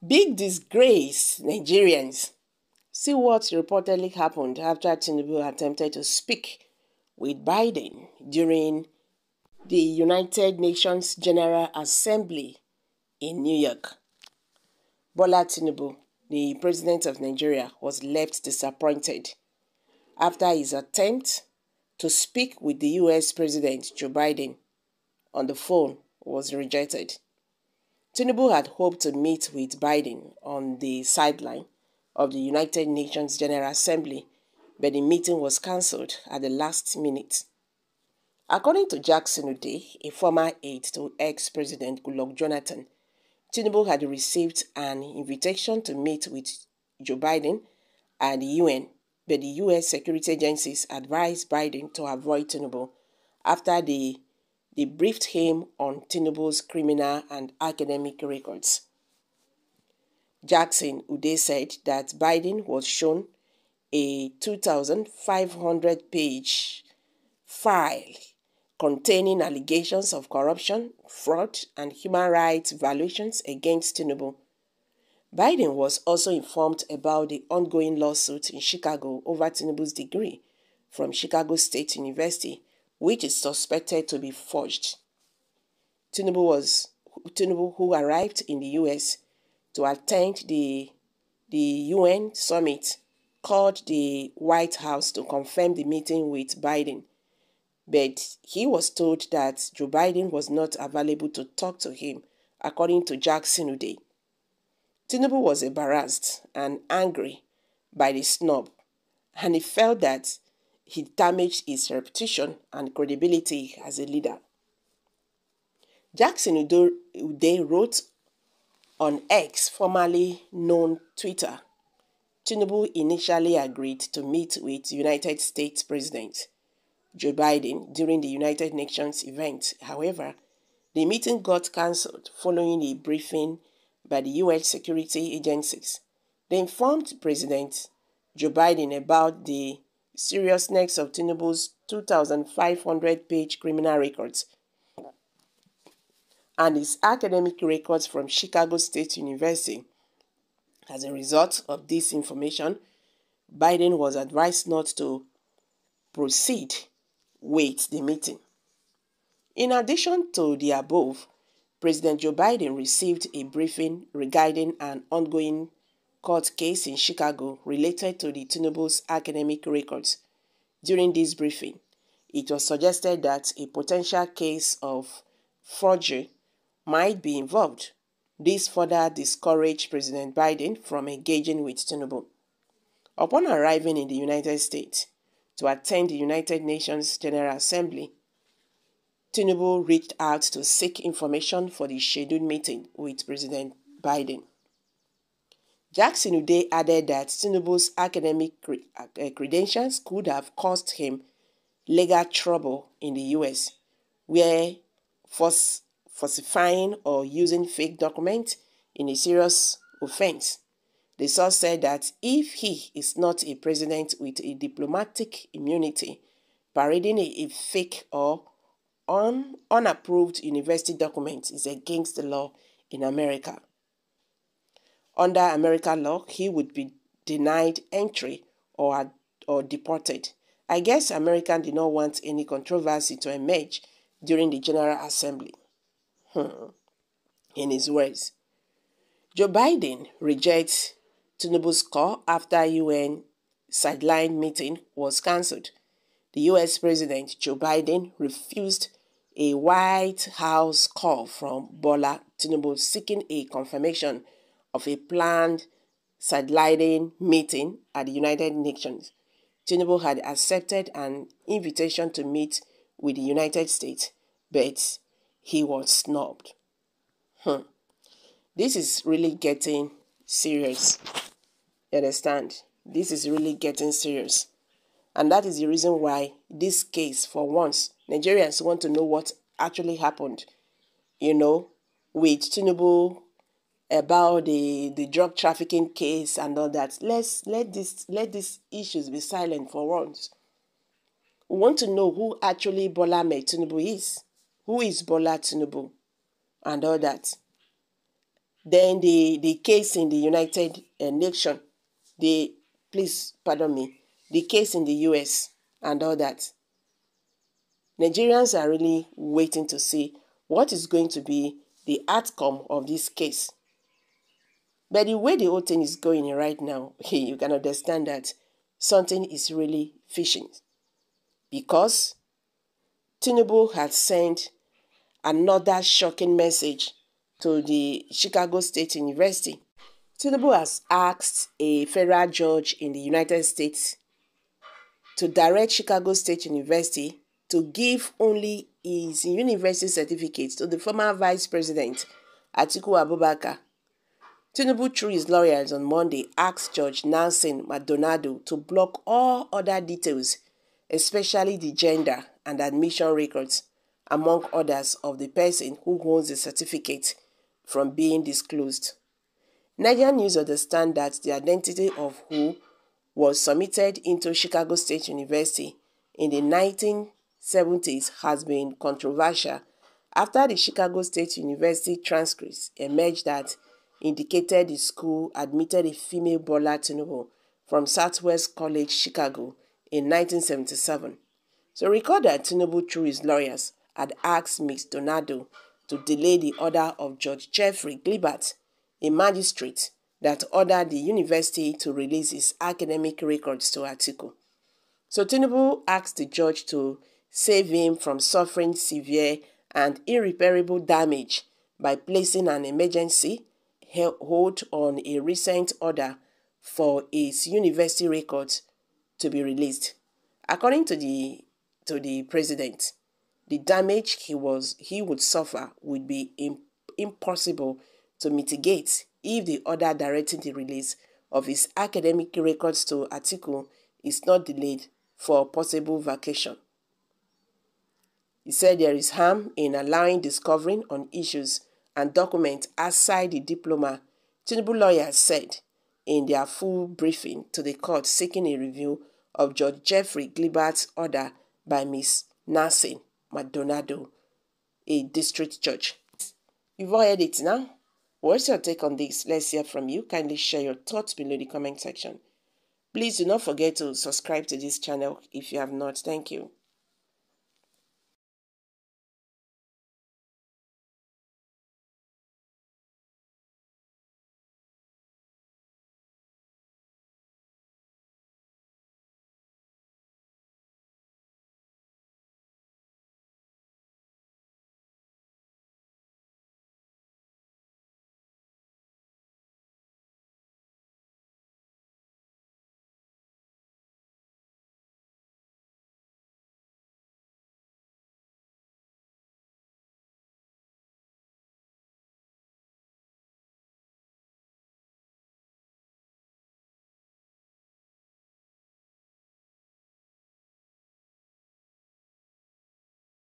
Big disgrace, Nigerians. See what reportedly happened after Tinubu attempted to speak with Biden during the United Nations General Assembly in New York. Bola Tinubu, the president of Nigeria, was left disappointed after his attempt to speak with the US President Joe Biden on the phone was rejected. Tinubu had hoped to meet with Biden on the sideline of the United Nations General Assembly, but the meeting was cancelled at the last minute. According to Jackson Ude, a former aide to ex-President Goodluck Jonathan, Tinubu had received an invitation to meet with Joe Biden at the UN, but the US security agencies advised Biden to avoid Tinubu after they briefed him on Tinubu's criminal and academic records. Jackson Ude said that Biden was shown a 2,500-page file containing allegations of corruption, fraud, and human rights violations against Tinubu. Biden was also informed about the ongoing lawsuit in Chicago over Tinubu's degree from Chicago State University, which is suspected to be forged. Tinubu, who arrived in the US to attend the UN summit, called the White House to confirm the meeting with Biden, but he was told that Joe Biden was not available to talk to him, according to Jackson Ude. Tinubu was embarrassed and angry by the snub, and he felt that he damaged his reputation and credibility as a leader. Jackson Ude wrote on X, formerly known Twitter, Tinubu initially agreed to meet with United States President Joe Biden during the United Nations event. However, the meeting got cancelled following a briefing by the US security agencies. They informed President Joe Biden about the seriousness of Tinubu's 2,500-page criminal records and his academic records from Chicago State University. As a result of this information, Biden was advised not to proceed with the meeting. In addition to the above, President Joe Biden received a briefing regarding an ongoing court case in Chicago related to the Tinubu's academic records. During this briefing, it was suggested that a potential case of forgery might be involved. This further discouraged President Biden from engaging with Tinubu. Upon arriving in the United States to attend the United Nations General Assembly, Tinubu reached out to seek information for the scheduled meeting with President Biden. Jackson Ude added that Tinubu's academic credentials could have caused him legal trouble in the US, where falsifying or using fake documents in a serious offense. The source said that if he is not a president with a diplomatic immunity, parading a fake or unapproved university document is against the law in America. Under American law, he would be denied entry or deported. I guess Americans did not want any controversy to emerge during the General Assembly. In his words, Joe Biden rejects Tinubu's call after UN sideline meeting was cancelled. The US President Joe Biden refused a White House call from Bola Tinubu seeking a confirmation of a planned sidelining meeting at the United Nations. Tinubu had accepted an invitation to meet with the United States, but he was snubbed. This is really getting serious. You understand? This is really getting serious. And that is the reason why this case, for once, Nigerians want to know what actually happened, with Tinubu about the drug trafficking case and all that. Let these issues be silent for once. We want to know who actually Bola Tinubu is. Who is Bola Tinubu? And all that. Then the case in the United Nations, please pardon me, the case in the US and all that. Nigerians are really waiting to see what is going to be the outcome of this case. But the way the whole thing is going right now, you can understand that something is really fishing. Because Tinubu had sent another shocking message to the Chicago State University. Tinubu has asked a federal judge in the United States to direct Chicago State University to give only his university certificate to the former Vice President, Atiku Abubakar. Tinubu, through his lawyers on Monday, asked Judge Nelson Maldonado to block all other details, especially the gender and admission records, among others, of the person who owns the certificate from being disclosed. Nigerian News understand that the identity of who was submitted into Chicago State University in the 1970s has been controversial after the Chicago State University transcripts emerged that indicated the school admitted a female Bola Tinubu from Southwest College, Chicago in 1977. So recall that Tinubu, through his lawyers, had asked Ms. Donado to delay the order of Judge Jeffrey Glibert, a magistrate that ordered the university to release its academic records to Atiku. So Tinubu asked the judge to save him from suffering severe and irreparable damage by placing an emergency hold on a recent order for his university records to be released. According to the president, the damage he would suffer would be impossible to mitigate if the order directing the release of his academic records to Atiku is not delayed for possible vacation. He said there is harm in allowing discovering on issues and documents outside the diploma, Tinubu lawyers said in their full briefing to the court seeking a review of Judge Jeffrey Glibert's order by Ms. Nelson Maldonado, a district judge. You've all heard it now. What's your take on this? Let's hear from you. Kindly share your thoughts below the comment section. Please do not forget to subscribe to this channel if you have not. Thank you.